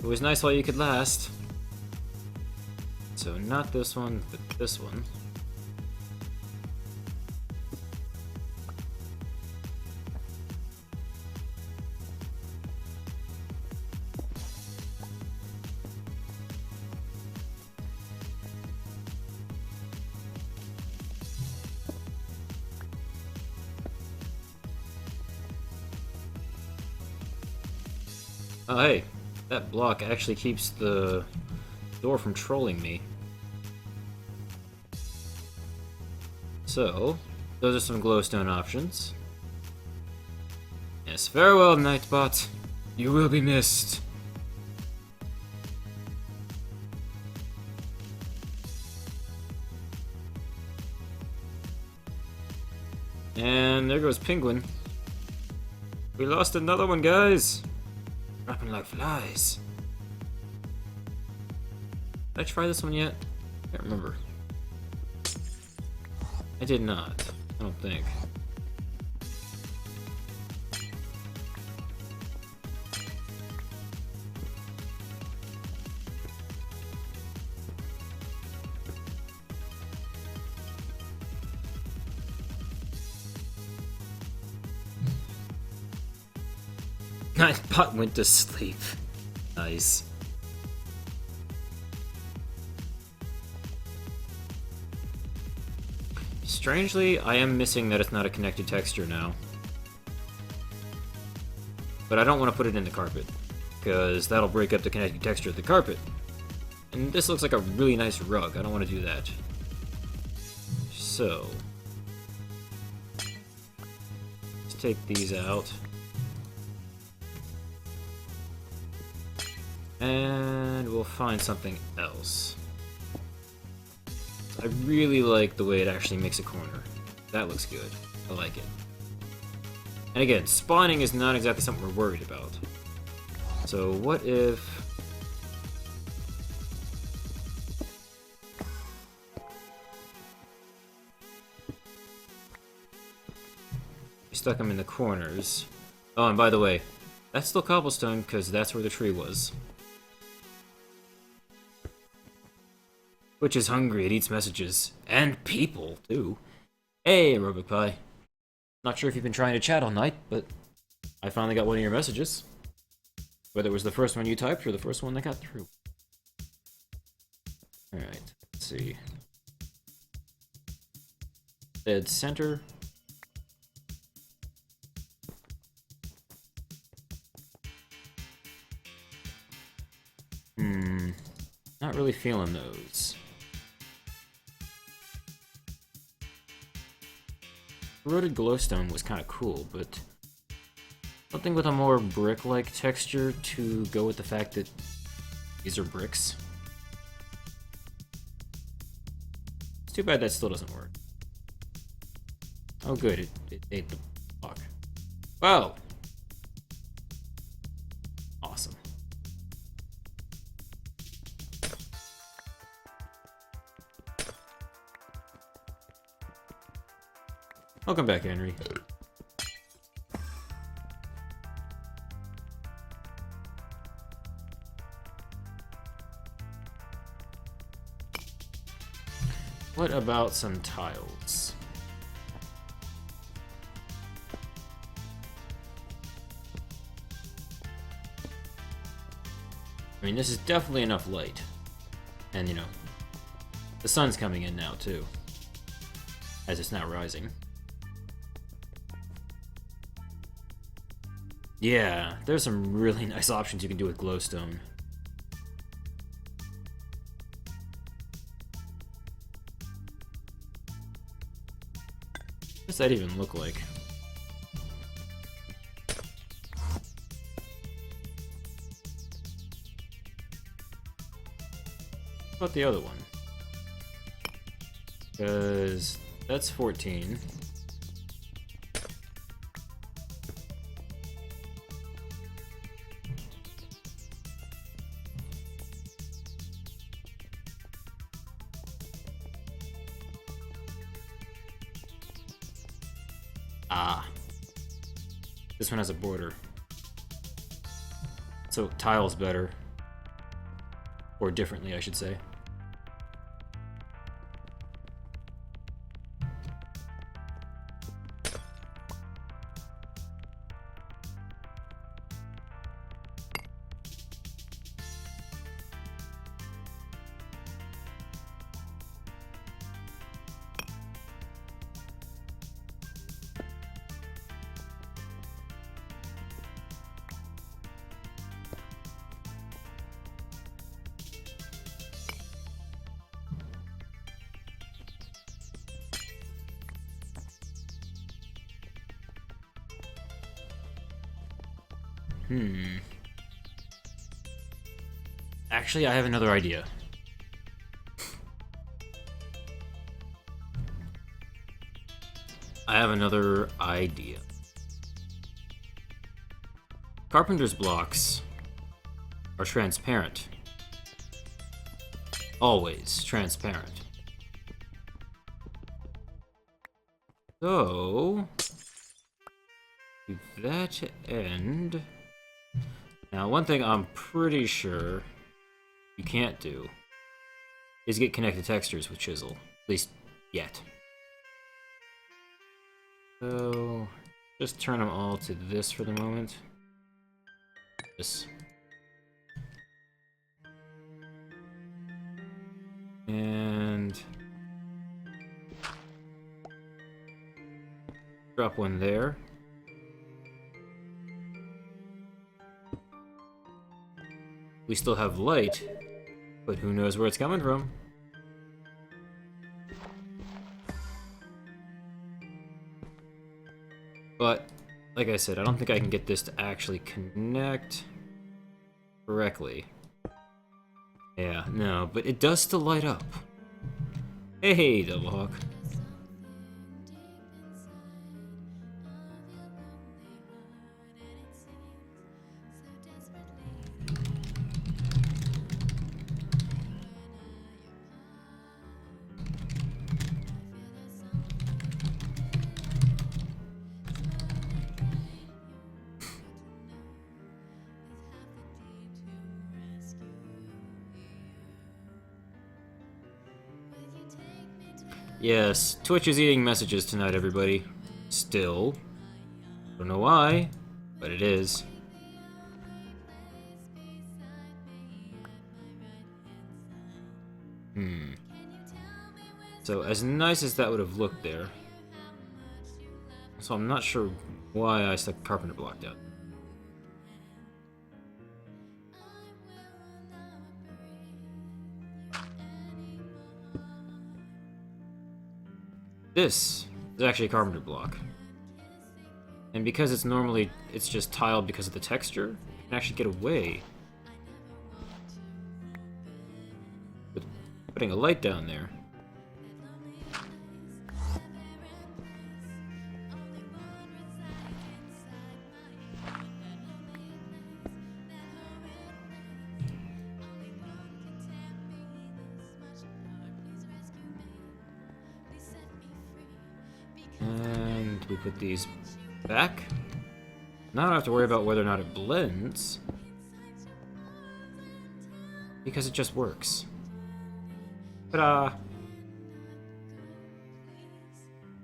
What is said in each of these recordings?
It was nice while you could last. So not this one, but this one. Oh hey, that block actually keeps the door from trolling me. So, those are some glowstone options. Yes, farewell, Nightbot. You will be missed. And there goes Penguin. We lost another one, guys. Dropping like flies. Did I try this one yet? I can't remember. I did not. I don't think. Nightbot went to sleep. Nice. Strangely, I am missing that it's not a connected texture now. But I don't want to put it in the carpet, because that'll break up the connected texture of the carpet. And this looks like a really nice rug. I don't want to do that. So, let's take these out. And we'll find something else. I really like the way it actually makes a corner. That looks good. I like it. And again, spawning is not exactly something we're worried about. So what if... we stuck them in the corners. Oh, and by the way, that's still cobblestone because that's where the tree was. Which is hungry, it eats messages. And people, too. Hey, Robot Pie. Not sure if you've been trying to chat all night, but I finally got one of your messages. Whether it was the first one you typed or the first one that got through. Alright, let's see. Dead center. Not really feeling those. Corroded glowstone was kind of cool, but something with a more brick-like texture to go with the fact that these are bricks. It's too bad that still doesn't work. Oh good, it ate the block. Wow! Awesome. Welcome back, Henry. What about some tiles? I mean, this is definitely enough light. And, you know, the sun's coming in now, too. As it's now rising. Yeah, there's some really nice options you can do with glowstone. What does that even look like? What about the other one? Because that's 14. Ah. This one has a border. So tile's better. Or differently, I should say. Actually, I have another idea. Carpenter's blocks are transparent. Always transparent. So, to that end... Now, one thing I'm pretty sure you can't do is get connected textures with chisel. At least, yet. So, just turn them all to this for the moment. This. And... drop one there. We still have light, but who knows where it's coming from? But, like I said, I don't think I can get this to actually connect correctly. Yeah, no, but it does still light up. Hey, Doublehawk. Yes, Twitch is eating messages tonight, everybody. Still. Don't know why, but it is. So, as nice as that would have looked there. So I'm not sure why I stuck carpenter block down. This is actually a carpenter block. And because it's just tiled because of the texture, you can actually get away with putting a light down there. And we put these back. Now I don't have to worry about whether or not it blends, because it just works. Ta-da!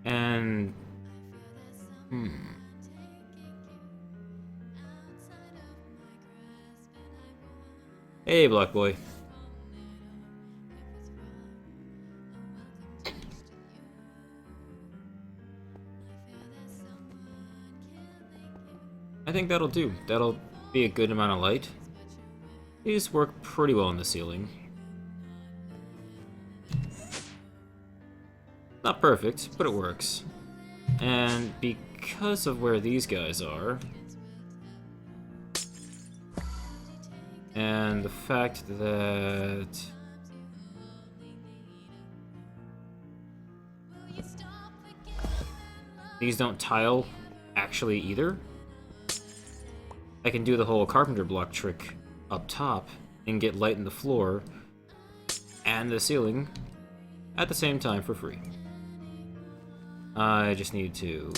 And... Hey, Block Boy. I think that'll do. That'll be a good amount of light. These work pretty well on the ceiling. Not perfect, but it works. And because of where these guys are, and the fact that these don't tile actually either, I can do the whole carpenter block trick up top and get light in the floor and the ceiling at the same time for free. I just need to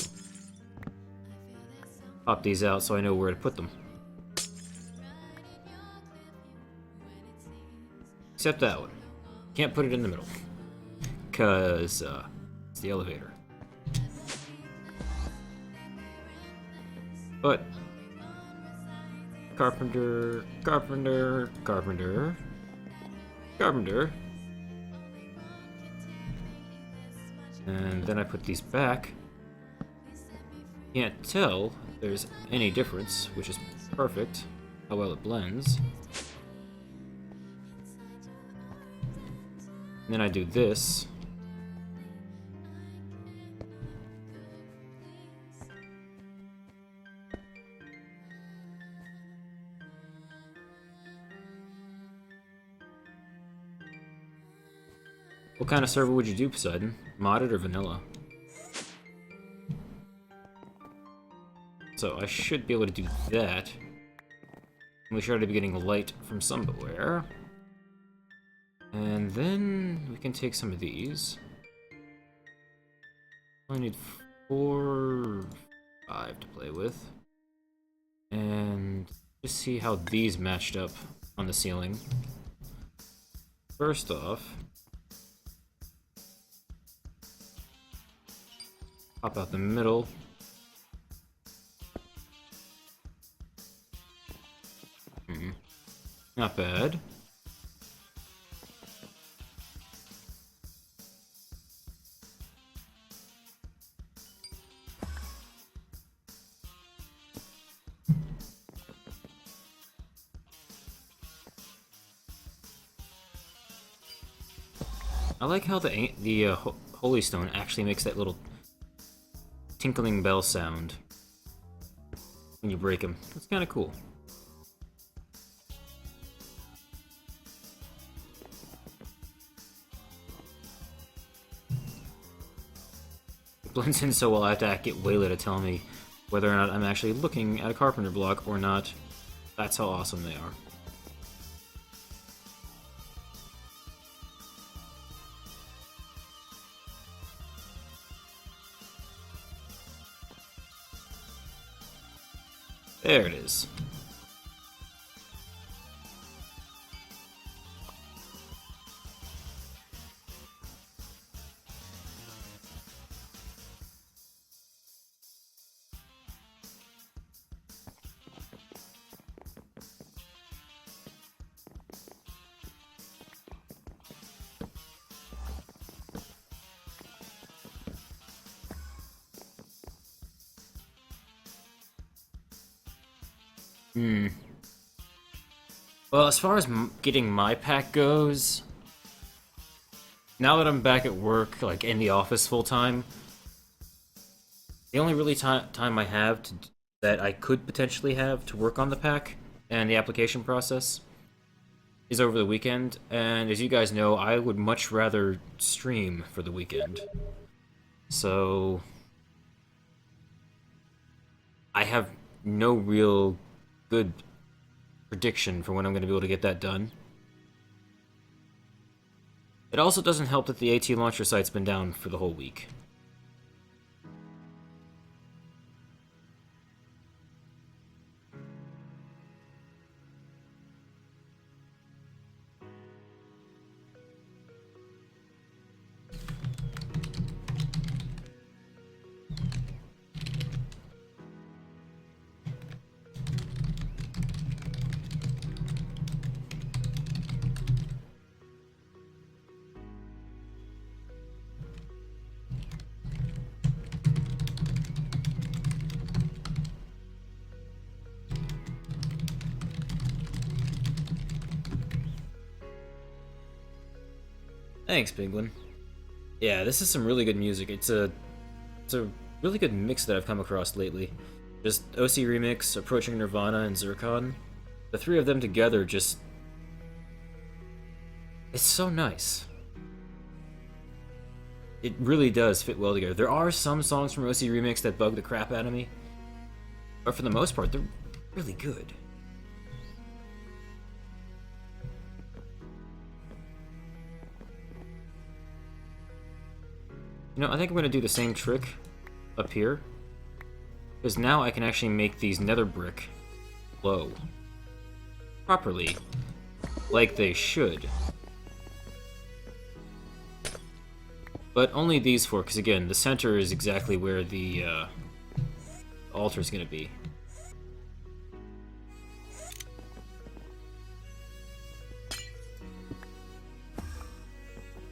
pop these out so I know where to put them. Except that one. Can't put it in the middle. Because, it's the elevator. But... Carpenter... Carpenter... Carpenter... Carpenter... And then I put these back. Can't tell if there's any difference, which is perfect. How well it blends. And then I do this. What kind of server would you do, Poseidon? Modded or vanilla? So I should be able to do that. We should already be getting light from somewhere. And then we can take some of these. I need 4, 5 to play with. And just see how these matched up on the ceiling. First off, pop out the middle. Not bad. I like how the Holy Stone actually makes that little tinkling bell sound when you break them. That's kind of cool. It blends in so well I have to get Wayla to tell me whether or not I'm actually looking at a carpenter block or not. That's how awesome they are. There it is. Well, as far as getting my pack goes, now that I'm back at work, like in the office full time, the only really time I have that I could potentially have to work on the pack and the application process is over the weekend. And as you guys know, I would much rather stream for the weekend. So I have no real good prediction for when I'm going to be able to get that done. It also doesn't help that the AT launcher site's been down for the whole week. Thanks, Penguin. Yeah, this is some really good music. It's a really good mix that I've come across lately. Just OC Remix, Approaching Nirvana, and Zircon. The three of them together just... it's so nice. It really does fit well together. There are some songs from OC Remix that bug the crap out of me, but for the most part, they're really good. You know, I think I'm going to do the same trick up here, because now I can actually make these nether brick glow properly, like they should. But only these four, because again, the center is exactly where the altar is going to be.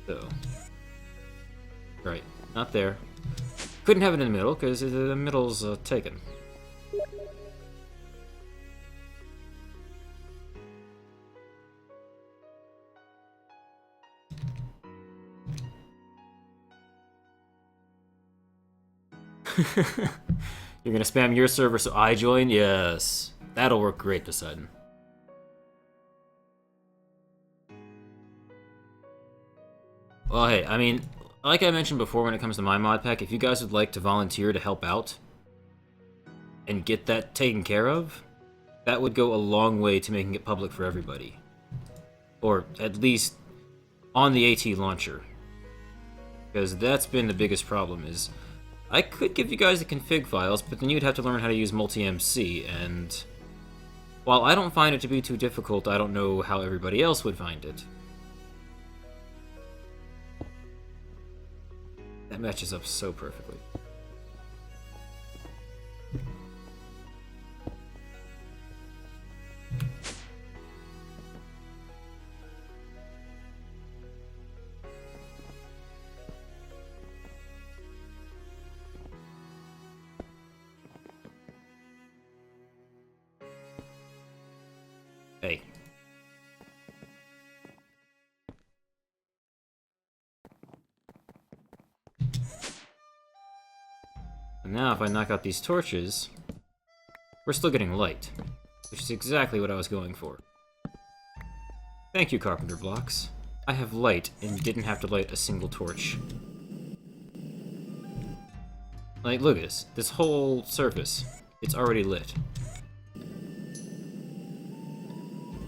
So, right, not there. Couldn't have it in the middle, because the middle's taken. You're gonna spam your server so I join? Yes. That'll work great, Poseidon. Well, hey, I mean, like I mentioned before when it comes to my mod pack, if you guys would like to volunteer to help out and get that taken care of, that would go a long way to making it public for everybody. Or at least on the AT launcher. Because that's been the biggest problem is, I could give you guys the config files, but then you'd have to learn how to use multi-MC, and while I don't find it to be too difficult, I don't know how everybody else would find it. That matches up so perfectly. Hey. And now if I knock out these torches, we're still getting light, which is exactly what I was going for. Thank you, Carpenter Blocks. I have light and didn't have to light a single torch. Like, look at this. This whole surface, it's already lit.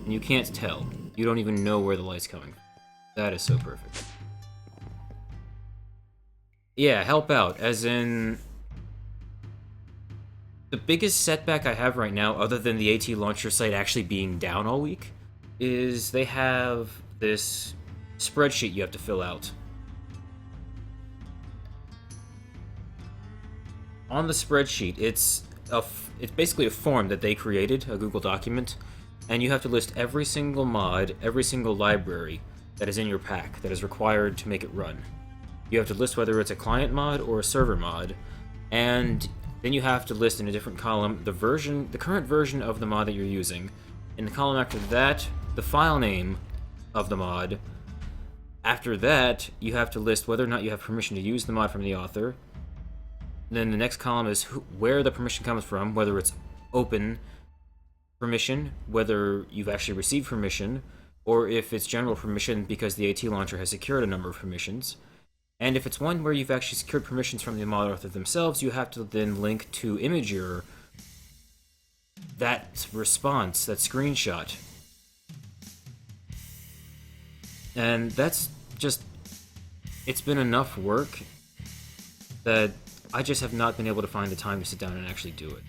And you can't tell. You don't even know where the light's coming from. That is so perfect. Yeah, help out, as in... The biggest setback I have right now, other than the AT launcher site actually being down all week, is they have this spreadsheet you have to fill out. On the spreadsheet, it's basically a form that they created, a Google document, and you have to list every single mod, every single library that is in your pack that is required to make it run. You have to list whether it's a client mod or a server mod, and then you have to list in a different column the current version of the mod that you're using. In the column after that, the file name of the mod. After that, you have to list whether or not you have permission to use the mod from the author. Then the next column is where the permission comes from, whether it's open permission, whether you've actually received permission, or if it's general permission because the AT launcher has secured a number of permissions. And if it's one where you've actually secured permissions from the mod author themselves, you have to then link to Imager that response, that screenshot. And that's just... It's been enough work that I just have not been able to find the time to sit down and actually do it.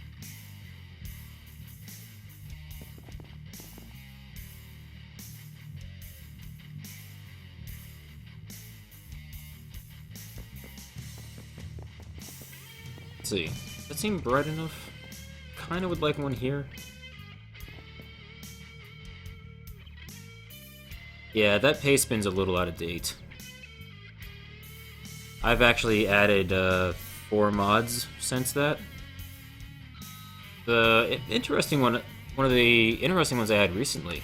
Let's see. Does that seem bright enough? Kinda would like one here. Yeah, that paste spin's a little out of date. I've actually added 4 mods since that. The interesting one of the interesting ones I had recently.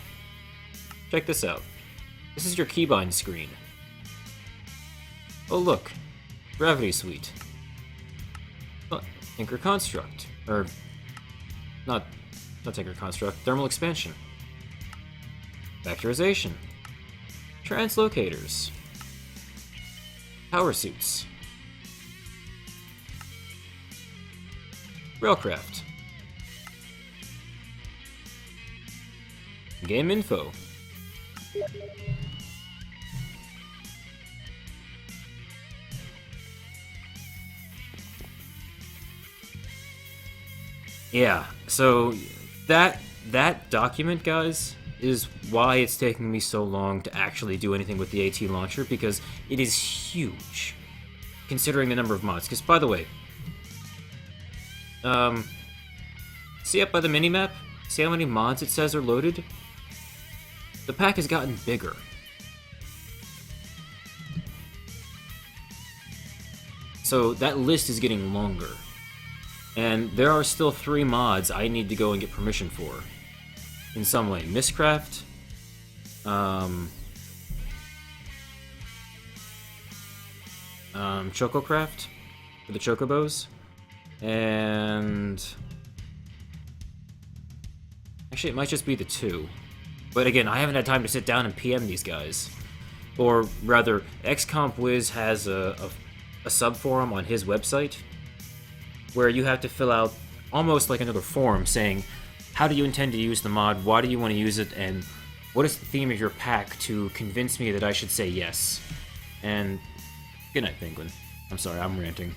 Check this out. This is your keybind screen. Oh look, Gravity Suite. Tinker Construct, or not Tinker Construct, Thermal Expansion, Vectorization, Translocators, Power Suits, Railcraft, Game Info, yeah, so that document, guys, is why it's taking me so long to actually do anything with the AT launcher, because it is huge. considering the number of mods. Because, by the way, see up by the minimap? See how many mods it says are loaded? The pack has gotten bigger. So that list is getting longer. And there are still 3 mods I need to go and get permission for. In some way. Noc'Craft, Chococraft for the chocobos, and actually it might just be the 2. But again, I haven't had time to sit down and PM these guys. Or rather, XCompWiz has a subforum on his website where you have to fill out almost like another form saying, how do you intend to use the mod, why do you want to use it, and what is the theme of your pack to convince me that I should say yes. And good night, Penguin. I'm sorry, I'm ranting.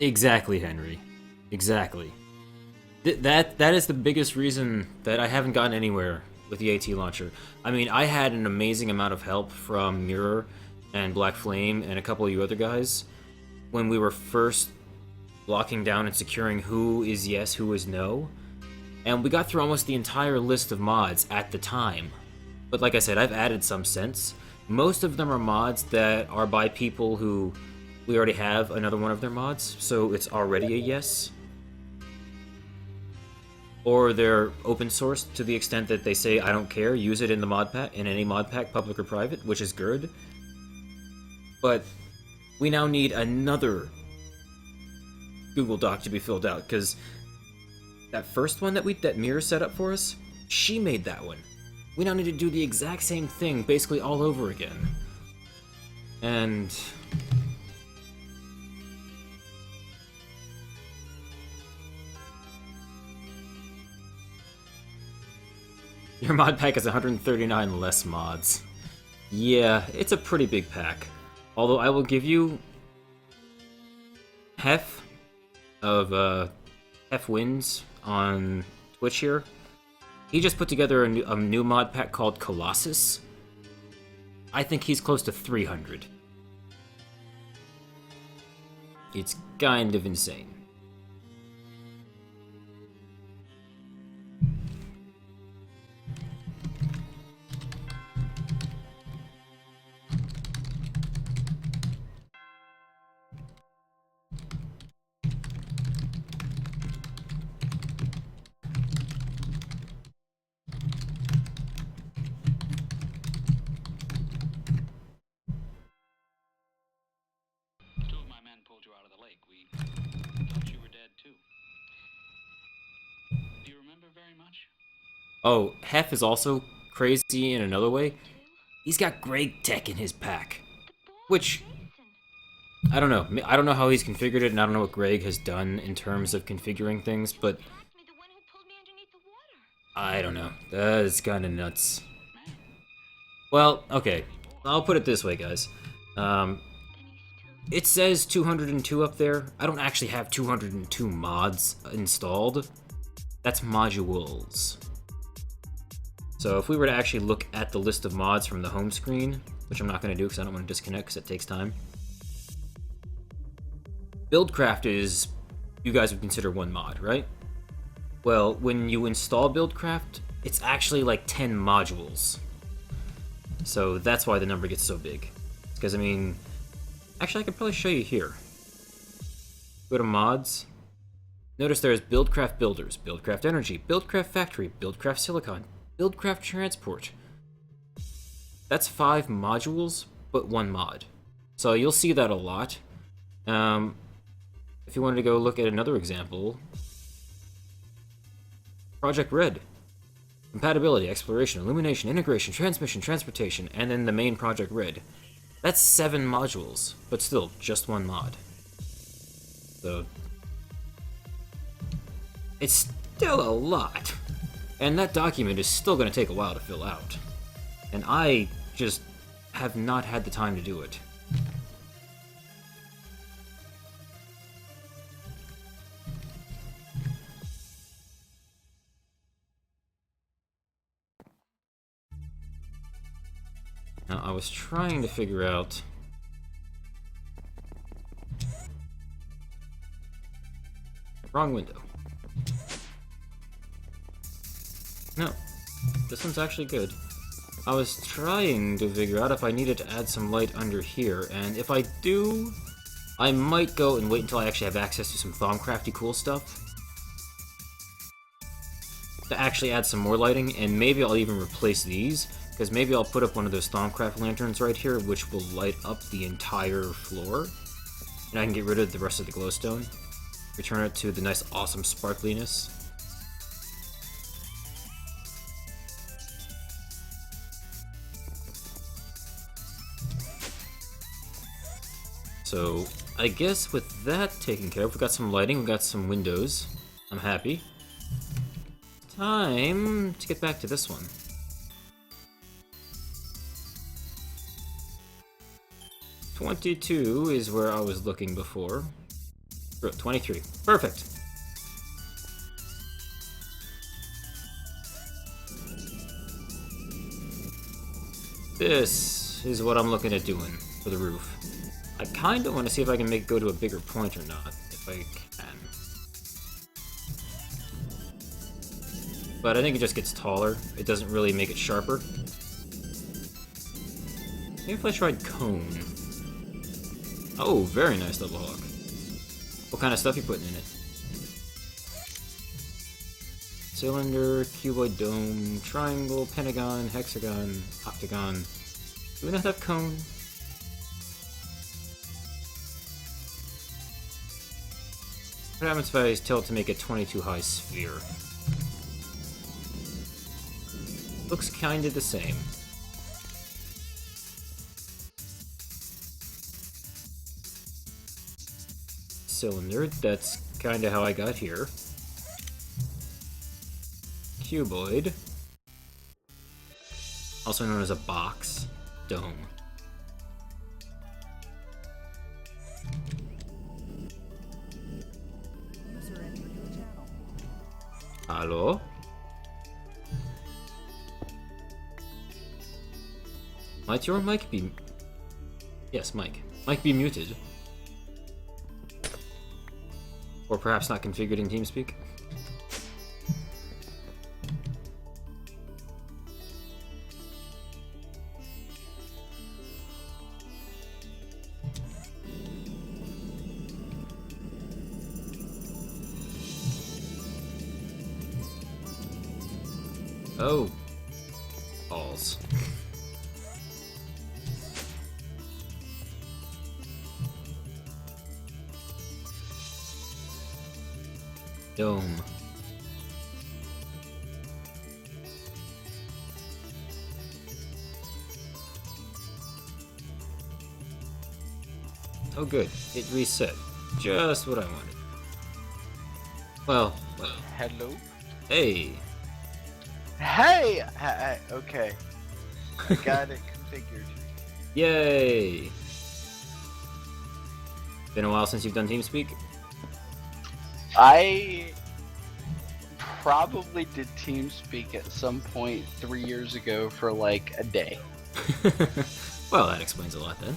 Exactly, Henry. Exactly. That is the biggest reason that I haven't gotten anywhere with the AT launcher. I mean, I had an amazing amount of help from Mirror and Black Flame and a couple of you other guys when we were first locking down and securing who is yes, who is no. And we got through almost the entire list of mods at the time. But like I said, I've added some since. Most of them are mods that are by people who we already have another one of their mods, so it's already a yes. Or they're open source to the extent that they say, I don't care, use it in the mod pack, in any mod pack, public or private, which is good. But we now need another Google Doc to be filled out, because that first one that Mirror set up for us, she made that one. We now need to do the exact same thing, basically all over again. And your mod pack is 139 less mods. Yeah, it's a pretty big pack. Although I will give you Hef of Hef Wins on Twitch here. He just put together a new mod pack called Colossus. I think he's close to 300. It's kind of insane. Oh, Hef is also crazy in another way. He's got Greg Tech in his pack. Which, I don't know. I don't know how he's configured it, and I don't know what Greg has done in terms of configuring things, but I don't know. That is kind of nuts. Well, okay. I'll put it this way, guys. It says 202 up there. I don't actually have 202 mods installed. That's modules. So if we were to actually look at the list of mods from the home screen, which I'm not going to do because I don't want to disconnect because it takes time. Buildcraft is, you guys would consider one mod, right? Well, when you install Buildcraft, it's actually like 10 modules. So that's why the number gets so big. Because, I mean, actually I could probably show you here. Go to mods. Notice there's Buildcraft Builders, Buildcraft Energy, Buildcraft Factory, Buildcraft Silicon, Buildcraft Transport. That's 5 modules, but 1 mod. So you'll see that a lot. If you wanted to go look at another example, Project Red. Compatibility, exploration, illumination, integration, transmission, transportation, and then the main project red. That's 7 modules, but still, just one mod. So, it's still a lot. And that document is still going to take a while to fill out. And I just have not had the time to do it. Now, I was trying to figure out... Wrong window. No. This one's actually good. I was trying to figure out if I needed to add some light under here, and if I do, I might go and wait until I actually have access to some Thaumcrafty cool stuff. To actually add some more lighting, and maybe I'll even replace these, because maybe I'll put up one of those Thaumcraft lanterns right here, which will light up the entire floor. And I can get rid of the rest of the glowstone. Return it to the nice, awesome sparkliness. So, I guess with that taken care of, we got some lighting, we got some windows. I'm happy. Time to get back to this one. $22 is where I was looking before. 23. Perfect. This is what I'm looking at doing for the roof. I kind of want to see if I can make it go to a bigger point or not, if I can. But I think it just gets taller. It doesn't really make it sharper. Maybe if I tried cone. Oh, very nice double hog. What kind of stuff you putting in it? Cylinder, cuboid, dome, triangle, pentagon, hexagon, octagon. Do we not have cone? What happens if I tell it to make a 22 high sphere? Looks kinda the same. Cylinder, that's kinda how I got here. Cuboid, also known as a box. Dome. Hello? Might your mic be... Yes, mic. Mic be muted. Or perhaps not configured in TeamSpeak? Oh. Balls. Dome. Oh good, it reset. Just what I wanted. Well. Hello? Hey! Hey! Okay. I got it configured. Yay! Been a while since you've done TeamSpeak? I probably did TeamSpeak at some point 3 years ago for like a day. Well, that explains a lot then.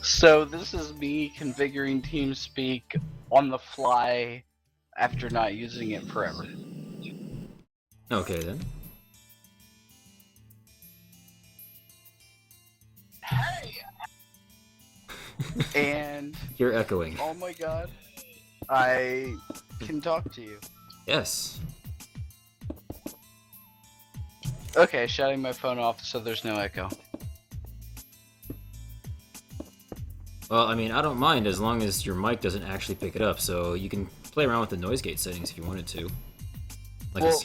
So this is me configuring TeamSpeak on the fly after not using it forever. Okay then. Hey! And You're echoing. oh my god, I can talk to you. Yes. Okay, shutting my phone off so there's no echo. Well, I mean, I don't mind as long as your mic doesn't actually pick it up, so you can play around with the noise gate settings if you wanted to. Like Well,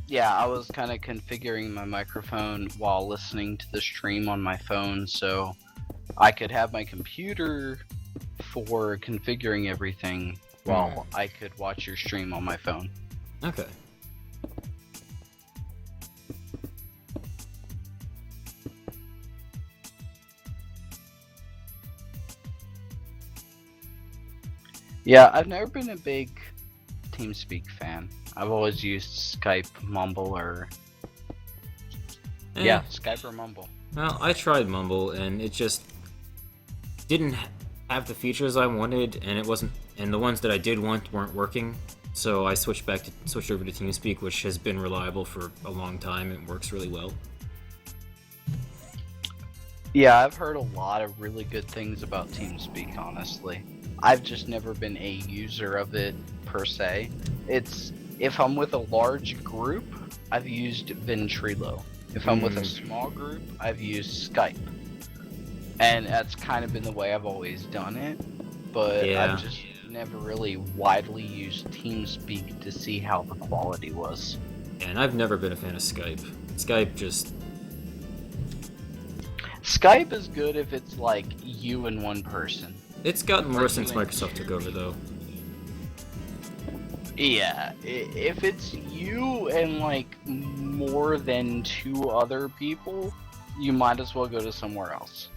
yeah, I was kind of configuring my microphone while listening to the stream on my phone, so I could have my computer for configuring everything while I could watch your stream on my phone. Okay. Yeah, I've never been a big TeamSpeak fan. I've always used Skype, Mumble, or yeah, Skype or Mumble. Well, I tried Mumble, and it just didn't have the features I wanted, and it wasn't, and the ones that I did want weren't working. So I switched over to TeamSpeak, which has been reliable for a long time. It works really well. Yeah, I've heard a lot of really good things about TeamSpeak, honestly. I've just never been a user of it per se. If I'm with a large group, I've used Ventrilo. If I'm with a small group, I've used Skype. And that's kind of been the way I've always done it. But Yeah. I've just never really widely used TeamSpeak to see how the quality was. And I've never been a fan of Skype. Skype is good if it's like you and one person. It's gotten worse since Microsoft took over, though. Yeah, if it's you and like more than 2 other people, you might as well go to somewhere else.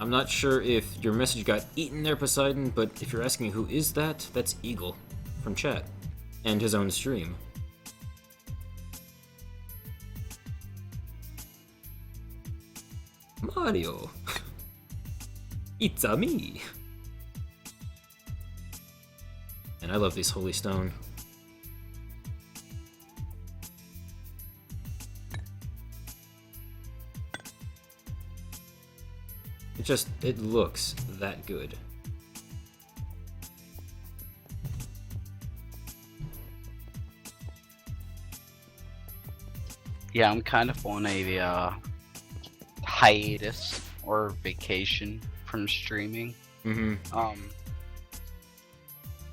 I'm not sure if your message got eaten there, Poseidon, but if you're asking who is that, that's Eagle from chat and his own stream. Mario! It's a me! And I love this holy stone. It looks that good. Yeah, I'm kind of on a hiatus or vacation from streaming.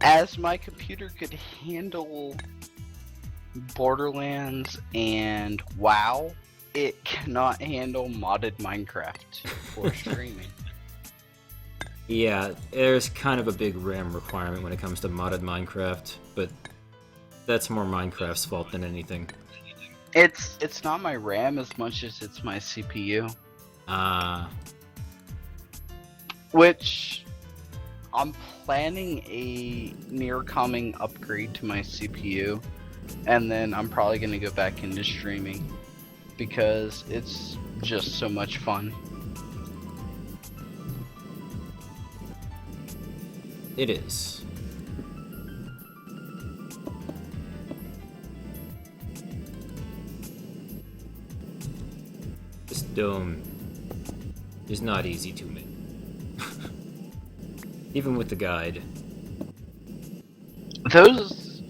As my computer could handle Borderlands and WoW, it cannot handle modded Minecraft for streaming. Yeah, there's kind of a big RAM requirement when it comes to modded Minecraft, but that's more Minecraft's fault than anything. It's not my RAM as much as it's my CPU. Which I'm planning a near coming upgrade to my CPU, and then I'm probably gonna go back into streaming because it's just so much fun. It is. This dome is not easy to make. Even with the guide. Those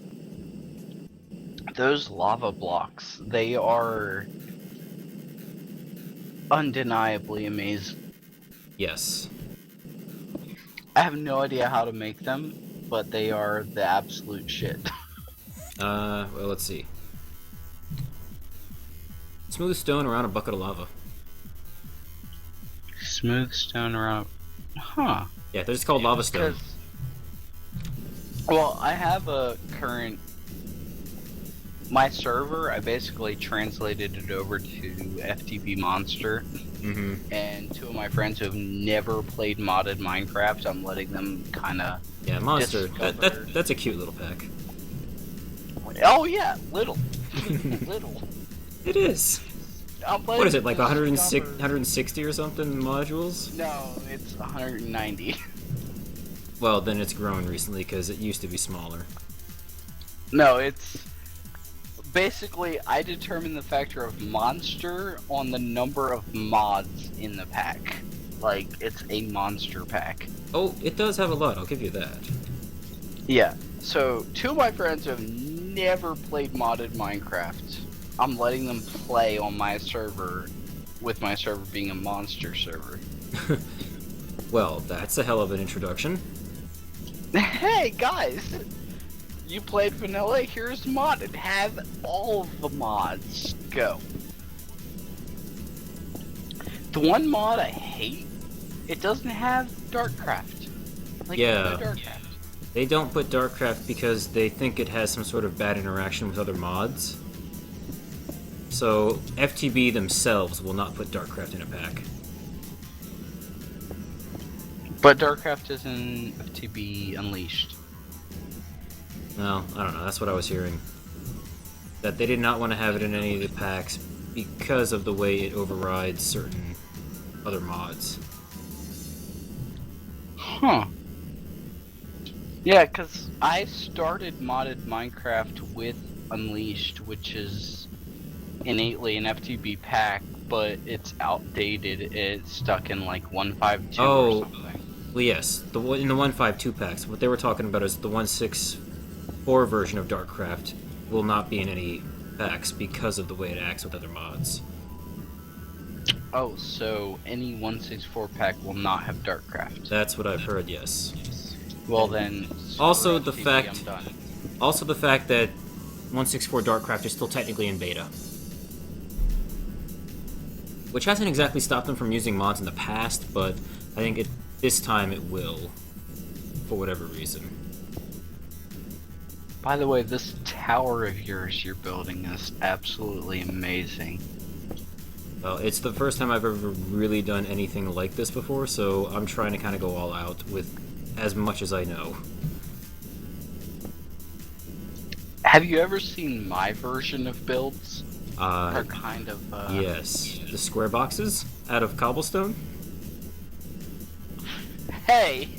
lava blocks, they are undeniably amazing. Yes. I have no idea how to make them, but they are the absolute shit. Well, let's see. Smooth stone around a bucket of lava. Smooth stone around. Huh. Yeah, they're just called lava stone. Well, I have a current. My server, I basically translated it over to FTP Monster. And 2 of my friends who have never played modded Minecraft, I'm letting them kind of. Yeah, Monster. That's a cute little pack. Oh yeah, little. Little. It is. What is it, like 160 or something modules? No, it's 190. Well, then it's grown recently because it used to be smaller. No, it's basically I determine the factor of monster on the number of mods in the pack. Like, it's a monster pack. Oh, it does have a lot, I'll give you that. Yeah. So, two of my friends have never played modded Minecraft. I'm letting them play on my server, with my server being a monster server. Well, that's a hell of an introduction. Hey guys! You played vanilla, here's modded. Have all of the mods. Go. The one mod I hate, it doesn't have Darkcraft. Like, Yeah. no Darkcraft. They don't put Darkcraft because they think it has some sort of bad interaction with other mods. So, FTB themselves will not put Darkcraft in a pack. But Darkcraft is in FTB Unleashed. No, I don't know, that's what I was hearing. That they did not want to have it in any of the packs because of the way it overrides certain other mods. Huh. Yeah, because I started modded Minecraft with Unleashed, which is innately an FTB pack, but it's outdated. It's stuck in like 1.5.2 or something. Well, yes, in the 1.5.2 packs. What they were talking about is the 1.6.4 version of Darkcraft will not be in any packs because of the way it acts with other mods. Oh, so any 1.6.4 pack will not have Darkcraft. That's what I've heard, yes. Well then, Also screw the FTB, fact- I'm done. Also the fact that 1.6.4 Darkcraft is still technically in beta. Which hasn't exactly stopped them from using mods in the past, but I think this time it will, for whatever reason. By the way, this tower of yours you're building is absolutely amazing. Well, it's the first time I've ever really done anything like this before, so I'm trying to kind of go all out with as much as I know. Have you ever seen my version of builds? Or kind of, Yes. The square boxes out of cobblestone? Hey!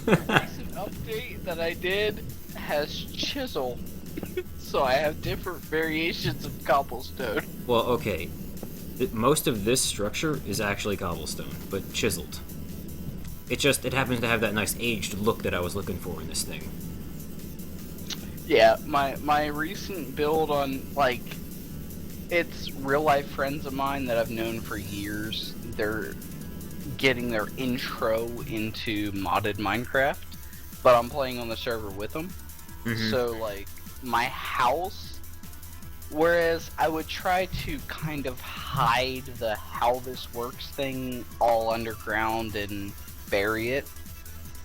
Recent update that I did has chisel. So I have different variations of cobblestone. Well, okay. Most of this structure is actually cobblestone, but chiseled. It happens to have that nice aged look that I was looking for in this thing. Yeah, my recent build on, like, it's real life friends of mine that I've known for years. They're getting their intro into modded Minecraft, but I'm playing on the server with them. Mhm. So, like, my house, whereas I would try to kind of hide the how this works thing all underground and bury it,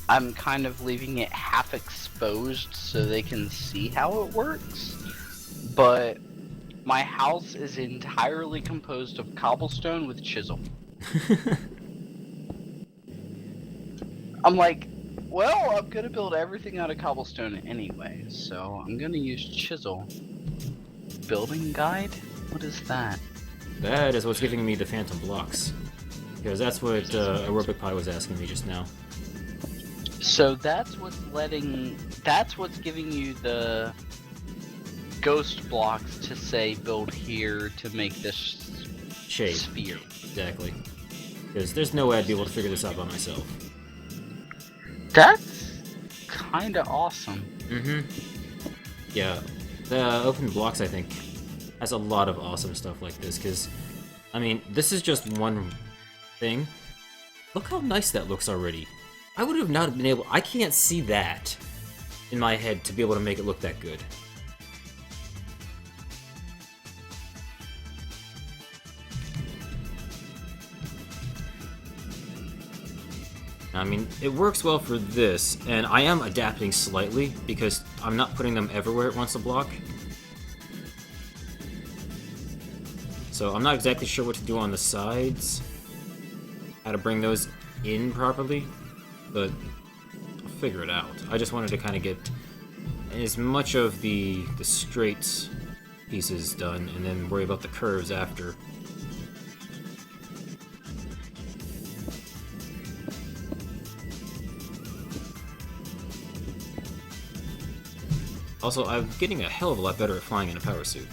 I'm kind of leaving it half exposed so they can see how it works. But my house is entirely composed of cobblestone with chisel. I'm like, well, I'm gonna build everything out of cobblestone anyway, so I'm gonna use chisel. Building guide? What is that? That is what's giving me the phantom blocks. Because that's what Aerobic Pie was asking me just now. So that's what's giving you the ghost blocks to say build here to make this Shape. sphere. Exactly. Because there's no way I'd be able to figure this out by myself. That's kinda awesome. Mm-hmm. Yeah. The Open Blocks, I think, has a lot of awesome stuff like this, because, I mean, this is just one thing. Look how nice that looks already. I would have not been able... I can't see that in my head to be able to make it look that good. I mean, it works well for this, and I am adapting slightly because I'm not putting them everywhere at once a block. So I'm not exactly sure what to do on the sides, how to bring those in properly, but I'll figure it out. I just wanted to kind of get as much of the straight pieces done, and then worry about the curves after. Also, I'm getting a hell of a lot better at flying in a power suit.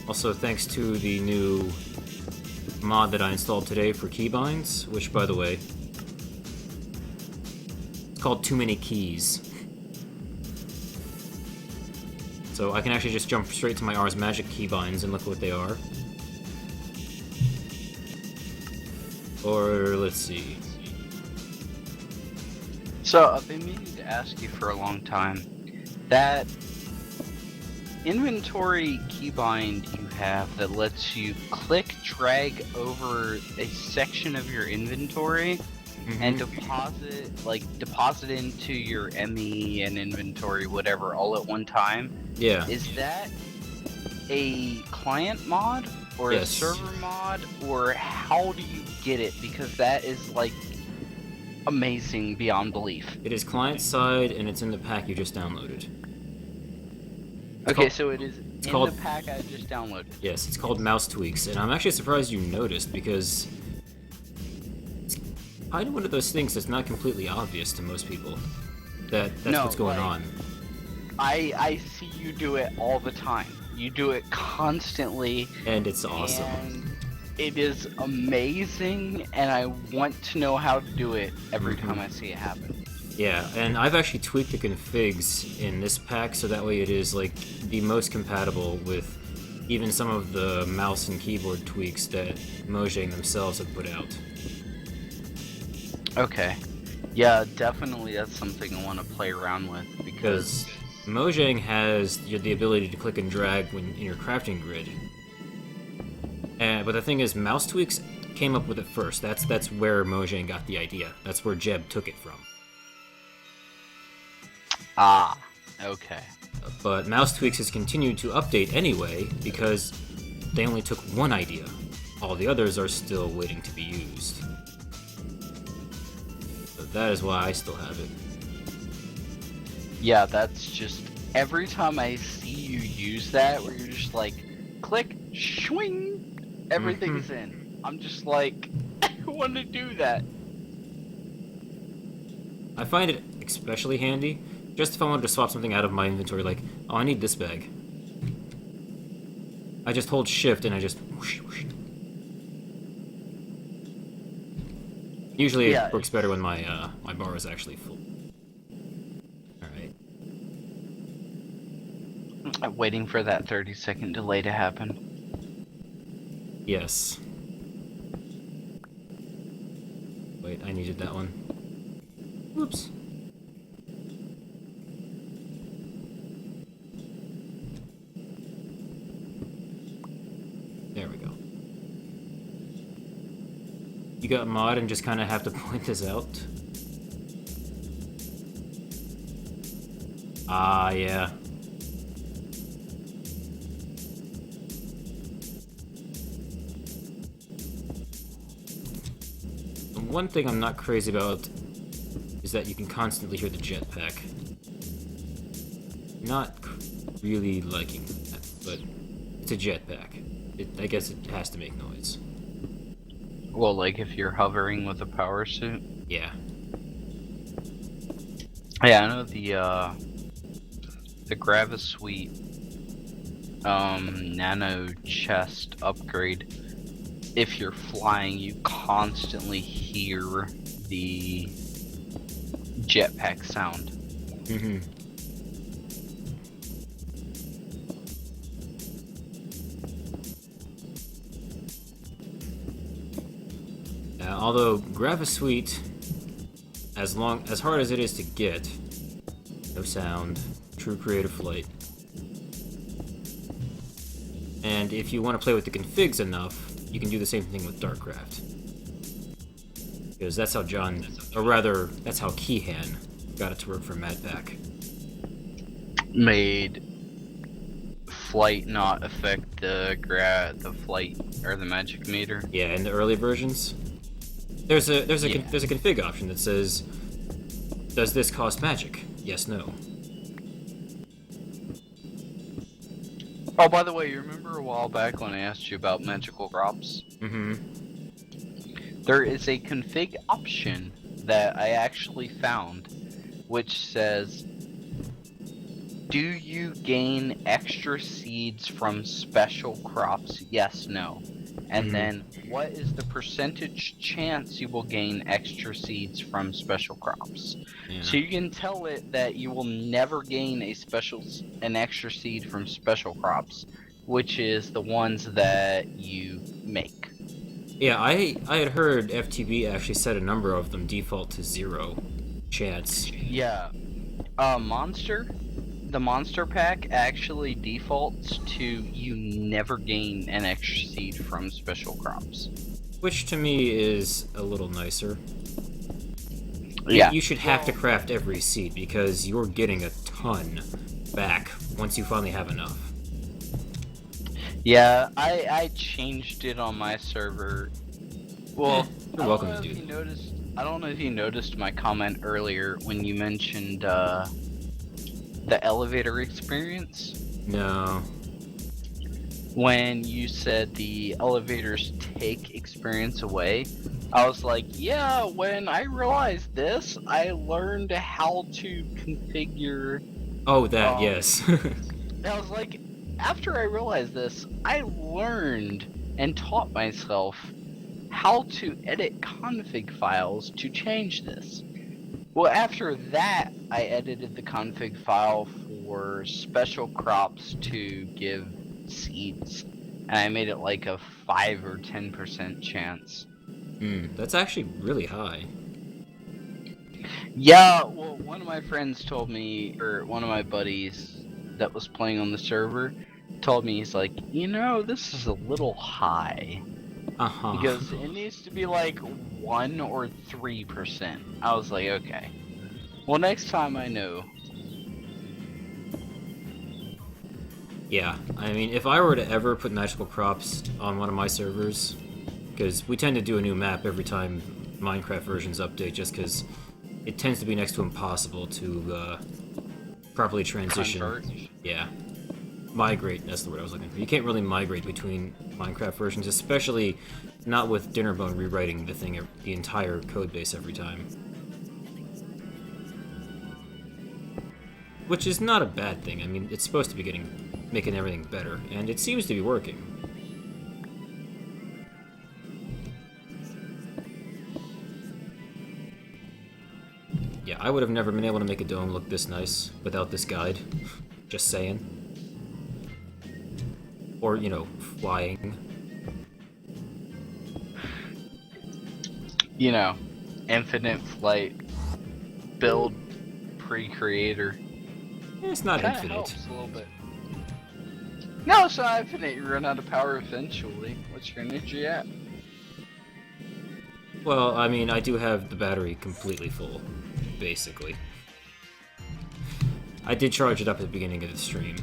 Also, thanks to the new mod that I installed today for keybinds, which, by the way, It's called Too Many Keys. So I can actually just jump straight to my Ars Magic keybinds and look what they are. Or, let's see. So, I've been meaning to ask you for a long time. That inventory keybind you have that lets you click, drag over a section of your inventory and deposit into your ME and inventory, whatever, all at one time. Yeah. Is that a client mod or a Yes. server mod, or how do you get it? Because that is like amazing beyond belief. It is client side, and it's in the pack you just downloaded. Okay, so it is in called- the pack I just downloaded. Yes, it's called Mouse Tweaks, and I'm actually surprised you noticed because it's kind of one of those things that's not completely obvious to most people. That's No, what's going like- on. I see you do it all the time. You do it constantly, And it's awesome. and it is amazing, and I want to know how to do it every time I see it happen. Yeah, and I've actually tweaked the configs in this pack so that way it is like the most compatible with even some of the mouse and keyboard tweaks that Mojang themselves have put out. Okay. Yeah, definitely that's something I want to play around with, because Because Mojang has the ability to click and drag when in your crafting grid. But the thing is, mouse tweaks came up with it first. That's where Mojang got the idea. That's where Jeb took it from. ah, okay. But mouse tweaks has continued to update anyway because they only took one idea. All the others are still waiting to be used. So that is why I still have it. Yeah, that's just every time I see you use that, where you're just like, click, swing, everything's in. I'm just like, I want to do that. I find it especially handy just if I wanted to swap something out of my inventory, like, oh, I need this bag. I just hold shift and I just whoosh, whoosh. Usually Yeah, it works better when my my bar is actually full. Alright. I'm waiting for that 30-second delay to happen. Yes. Wait, I needed that one. Whoops. There we go. You got mod and just kind of have to point this out. Ah, yeah. The one thing I'm not crazy about is that you can constantly hear the jetpack. Not really liking that, but it's a jetpack. I guess it has to make noise. Well, like if you're hovering with a power suit. Yeah. Yeah, I know the Gravisuite nano chest upgrade. If you're flying, you constantly hear the jetpack sound. Mm-hmm. Although Gravisuite, as hard as it is to get, no sound, true creative flight. And if you want to play with the configs enough, you can do the same thing with Thaumcraft. Because that's how that's how Keyhan got it to work for Madpack. Made flight not affect the flight or the magic meter. Yeah, in the early versions, there's a config option that says, does this cost magic? Yes, no. Oh, by the way, you remember a while back when I asked you about magical drops? Mm-hmm. There is a config option that I actually found, which says, do you gain extra seeds from special crops? Yes, no. And then, what is the percentage chance you will gain extra seeds from special crops? Yeah. So you can tell it that you will never gain an extra seed from special crops, which is the ones that you make. Yeah, I had heard FTB actually set a number of them default to 0 chance. Yeah. The monster pack actually defaults to you never gain an extra seed from special crops. Which to me is a little nicer. Yeah. You should have to craft every seed because you're getting a ton back once you finally have enough. Yeah, I changed it on my server. Well, You're welcome to do that. I don't know if you noticed my comment earlier when you mentioned the elevator experience. No. When you said the elevators take experience away, I was like, yeah, when I realized this, I learned how to configure. Oh, that, yes. I was like, after I realized this, I learned and taught myself how to edit config files to change this. Well, after that, I edited the config file for special crops to give seeds, and I made it like a 5 or 10% chance. That's actually really high. Yeah, well, one of my friends told me, or one of my buddies that was playing on the server told me, he's like, you know, this is a little high. Uh-huh. Because it needs to be like 1 or 3%. I was like, okay. Well, next time I know. Yeah, I mean, if I were to ever put magical crops on one of my servers, because we tend to do a new map every time Minecraft versions update, just because it tends to be next to impossible to properly transition. Convert. Yeah. Migrate, that's the word I was looking for. You can't really migrate between Minecraft versions, especially not with Dinnerbone rewriting the entire code base every time. Which is not a bad thing. I mean, it's supposed to be making everything better, and it seems to be working. Yeah, I would have never been able to make a dome look this nice without this guide. Just saying. Or, you know, flying. You know, infinite flight build pre-creator. It's not Kinda infinite. helps a little bit. No, it's not infinite. You run out of power eventually. What's your energy at? Well, I mean, I do have the battery completely full, basically. I did charge it up at the beginning of the stream.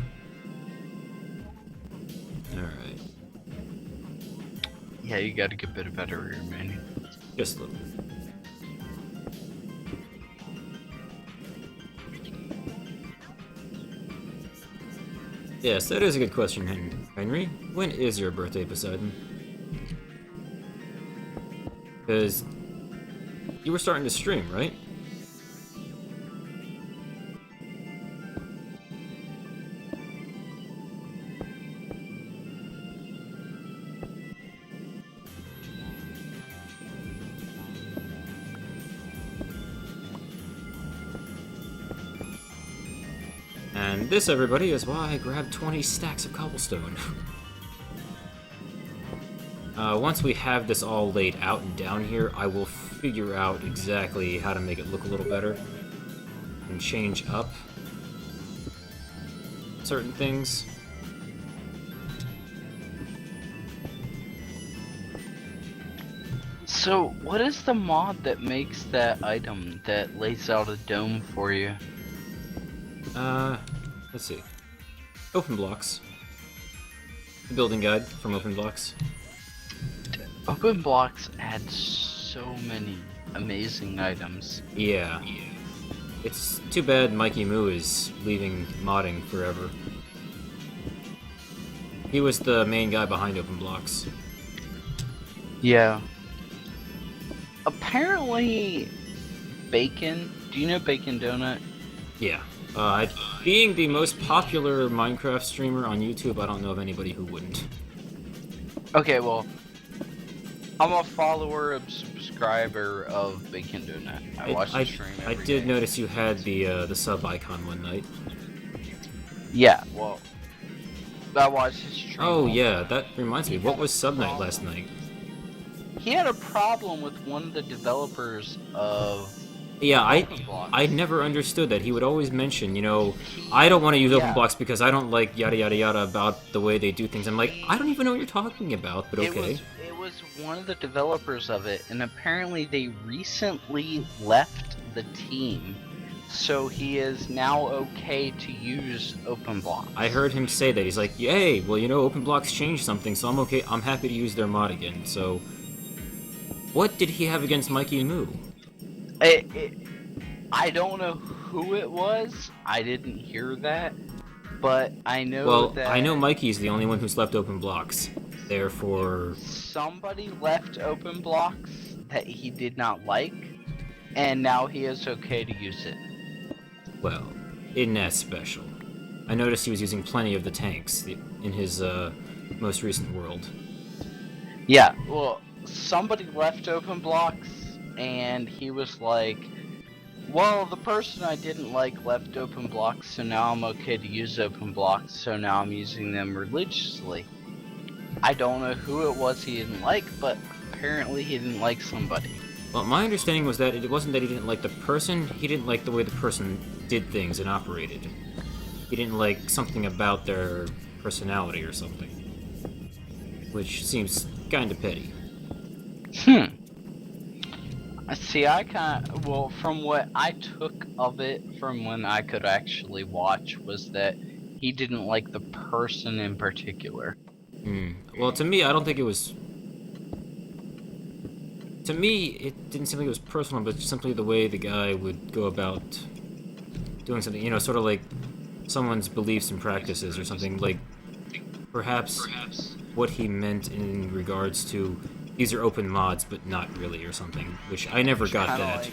Alright. Yeah, you gotta get a bit of battery remaining. Just a little bit. Yes, that is a good question, Henry. When is your birthday, Poseidon? Because you were starting to stream, right? And this, everybody, is why I grabbed 20 stacks of cobblestone. Once we have this all laid out and down here, I will figure out exactly how to make it look a little better. And change up certain things. So, what is the mod that makes that item that lays out a dome for you? Let's see. Open Blocks. The building guide from Open Blocks. Open Blocks adds so many amazing items. Yeah. It's too bad Mikey Moo is leaving modding forever. He was the main guy behind Open Blocks. Yeah. Apparently, Bacon. Do you know Bacon Donut? Yeah. Being the most popular Minecraft streamer on YouTube, I don't know of anybody who wouldn't. Okay, well, I'm a follower and subscriber of Bacon Donut. I watch the stream every I did day. notice you had the sub icon one night. Yeah, well, I watched his stream. Oh yeah, that reminds me. What was sub night last night? He had a problem with one of the developers of Yeah, OpenBlox. I never understood that. He would always mention, you know, I don't want to use OpenBlocks because I don't like yada yada yada about the way they do things. I'm like, I don't even know what you're talking about, but okay. It was one of the developers of it, and apparently they recently left the team, so he is now okay to use OpenBlocks. I heard him say that. He's like, hey, well, you know, OpenBlocks changed something, so I'm okay. I'm happy to use their mod again. So, what did he have against Mikey Moo? I don't know who it was. I didn't hear that, but I know that. Well, I know Mikey's the only one who's left OpenBlocks. Therefore, somebody left OpenBlocks that he did not like, and now he is okay to use it. well, isn't that special? I noticed he was using plenty of the tanks in his most recent world. Yeah, well, somebody left OpenBlocks, and he was like, well, the person I didn't like left OpenBlocks, so now I'm okay to use OpenBlocks, so now I'm using them religiously. I don't know who it was he didn't like, but apparently he didn't like somebody. Well, my understanding was that it wasn't that he didn't like the person, he didn't like the way the person did things and operated. He didn't like something about their personality or something. Which seems kinda petty. See, well, from what I took of it from when I could actually watch was that he didn't like the person in particular. Well, to me, I don't think it was... To me, it didn't seem like it was personal, but simply the way the guy would go about doing something, you know, sort of like someone's beliefs and practices or something, like perhaps what he meant in regards to these are open mods, but not really, or something, which I never got that.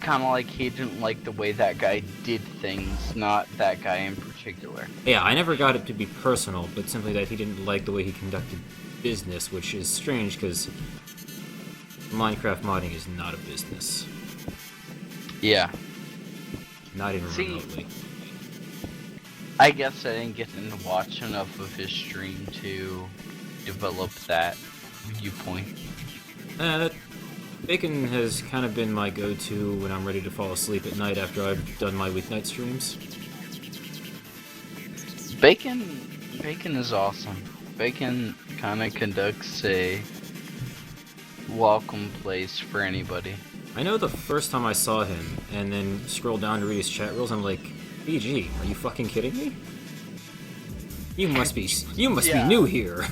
Kind of like he didn't like the way that guy did things, not that guy in particular. Yeah, I never got it to be personal, but simply that he didn't like the way he conducted business, which is strange, because Minecraft modding is not a business. Yeah. Not even remotely. I guess I didn't get to watch enough of his stream to develop that viewpoint. Bacon has kind of been my go-to when I'm ready to fall asleep at night after I've done my weeknight streams. Bacon is awesome. Bacon kind of conducts a welcome place for anybody. I know the first time I saw him, and then scrolled down to read his chat rules, I'm like, BG, are you fucking kidding me? You must be new here.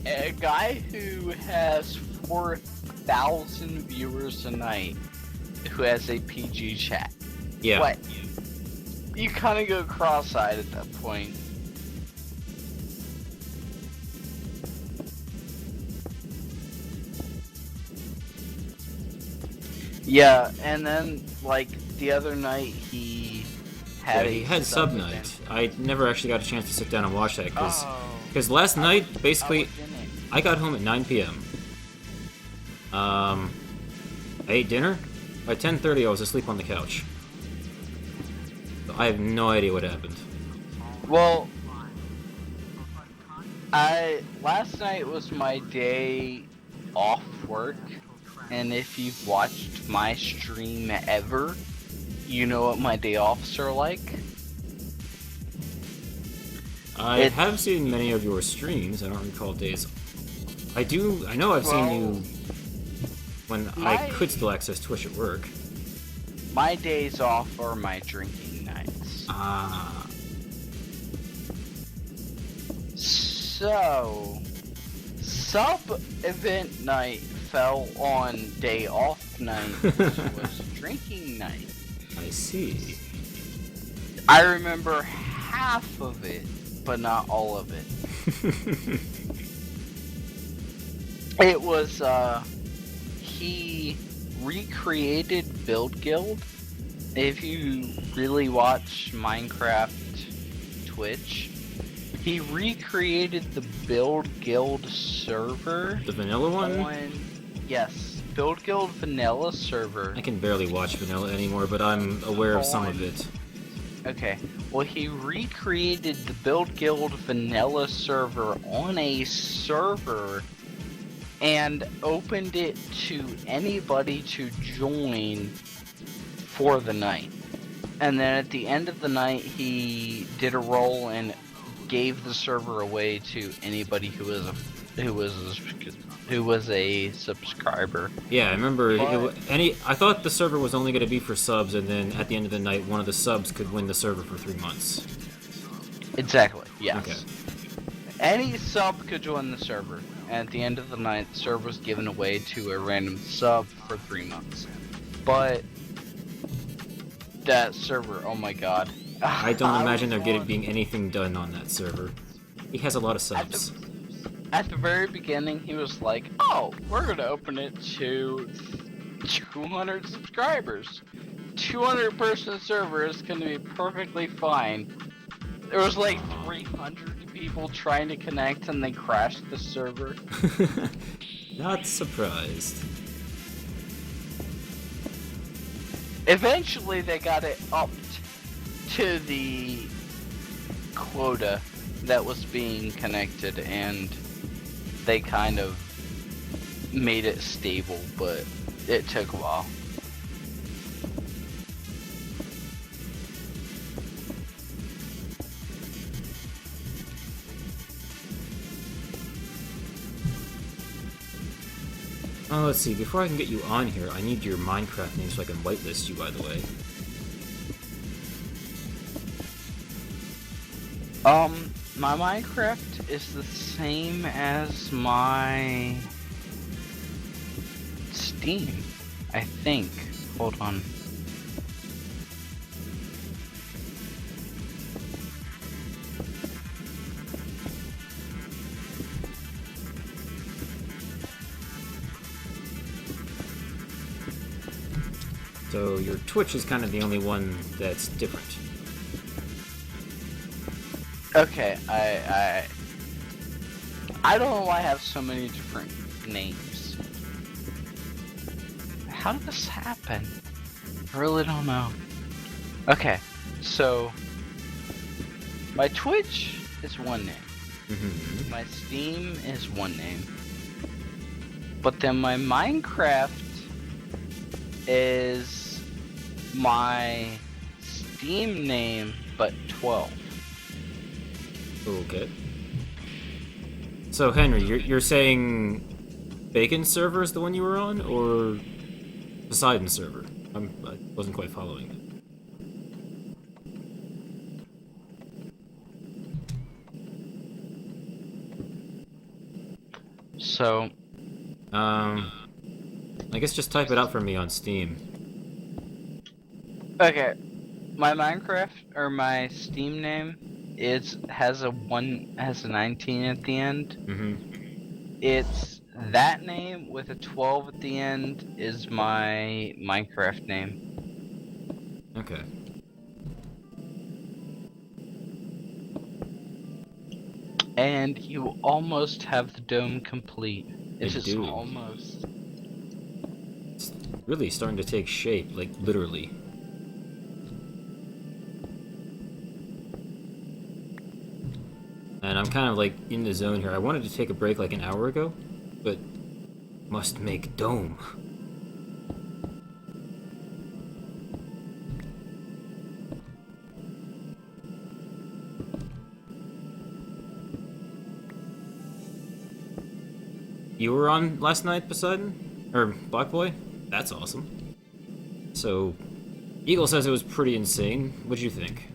A guy who has 4,000 viewers a night, who has a PG chat. Yeah. What? You kind of go cross-eyed at that point. Yeah, and then like the other night he had sub night. I never actually got a chance to sit down and watch that because last night basically I got home at 9 p.m. I ate dinner. By 10:30 I was asleep on the couch. So I have no idea what happened. Well, last night was my day off work, and if you've watched my stream ever, you know what my day offs are like. I have seen many of your streams. I don't recall days. I know I've seen you when I could still access Twitch at work. My days off are my drinking nights. So, sub-event night fell on day off night, which was drinking night. I see. I remember half of it, but not all of it. It was, he recreated Build Guild. If you really watch Minecraft Twitch, He recreated the Build Guild server. The vanilla one? Yes, Build Guild vanilla server. I can barely watch vanilla anymore, but I'm aware of some of it. Okay, well he recreated the Build Guild vanilla server on a server and opened it to anybody to join for the night. And then at the end of the night he did a roll and gave the server away to anybody who was a subscriber. Yeah, I remember. I thought the server was only going to be for subs, and then at the end of the night, one of the subs could win the server for 3 months. Exactly. Yes. Okay. Any sub could join the server, and at the end of the night, the server was given away to a random sub for 3 months. But that server, oh my god! I don't imagine there being anything done on that server. He has a lot of subs. At the very beginning, he was like, "Oh, we're gonna open it to 200 subscribers. 200-person server is gonna be perfectly fine." There was like 300 people trying to connect, and they crashed the server. Not surprised. Eventually, they got it upped to the quota that was being connected, and they kind of made it stable, but it took a while. Let's see, before I can get you on here, I need your Minecraft name so I can whitelist you, by the way. My Minecraft is the same as my Steam, I think. Hold on. So your Twitch is kind of the only one that's different. Okay, I don't know why I have so many different names. How did this happen? I really don't know. Okay, so my Twitch is one name. Mm-hmm. My Steam is one name. But then my Minecraft is my Steam name, but 12. Okay. So Henry, you're saying Bacon server is the one you were on, or Poseidon server? I wasn't quite following it. So, I guess just type it out for me on Steam. okay, my Minecraft or my Steam name has a 19 at the end. Mm-hmm. It's that name with a 12 at the end is my Minecraft name. Okay. And you almost have the dome complete. It's I just do. almost. It's really starting to take shape, like literally. And I'm kind of like in the zone here. I wanted to take a break like an hour ago, but must make dome. You were on last night, Poseidon? Or Black Boy? That's awesome. So, Eagle says it was pretty insane. What'd you think?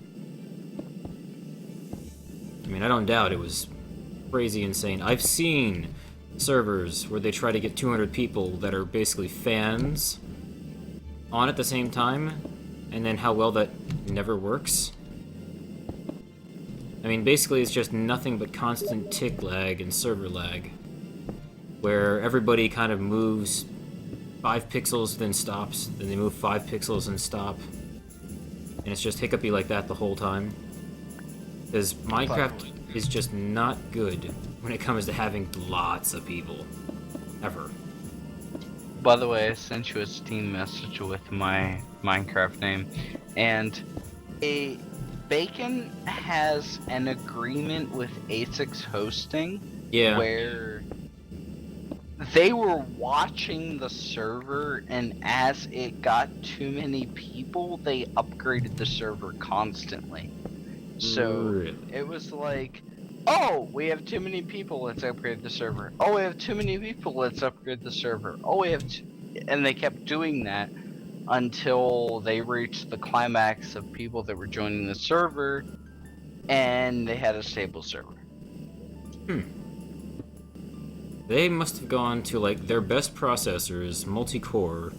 I mean, I don't doubt it was crazy insane. I've seen servers where they try to get 200 people that are basically fans on at the same time, and then how well that never works. I mean, basically it's just nothing but constant tick lag and server lag, where everybody kind of moves 5 pixels, then stops, then they move 5 pixels and stop, and it's just hiccupy like that the whole time. Because Minecraft is just not good when it comes to having lots of people. Ever. By the way, I sent you a Steam message with my Minecraft name, and Bacon has an agreement with A6 Hosting Yeah. where they were watching the server, and as it got too many people, they upgraded the server constantly. So Really? it was like, oh, we have too many people, let's upgrade the server. Oh, we have too many people, let's upgrade the server. Oh, we have and they kept doing that until they reached the climax of people that were joining the server, and they had a stable server. They must have gone to like their best processors, multi-core,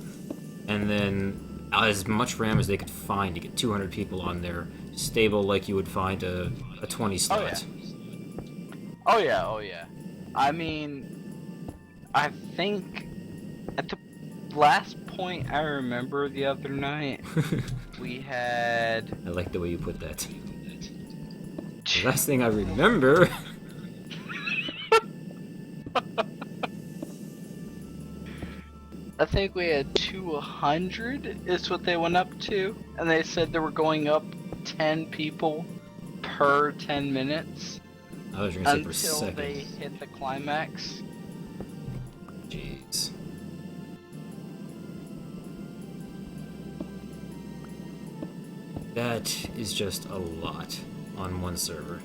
and then as much RAM as they could find to get 200 people on there, stable like you would find a 20 slot. Oh yeah, oh yeah. I mean, I think at the last point I remember the other night, we had... I like the way you put that. The last thing I remember. I think we had 200 is what they went up to, and they said they were going up 10 people per 10 minutes I was gonna say per until second. they hit the climax. Jeez. That is just a lot on one server.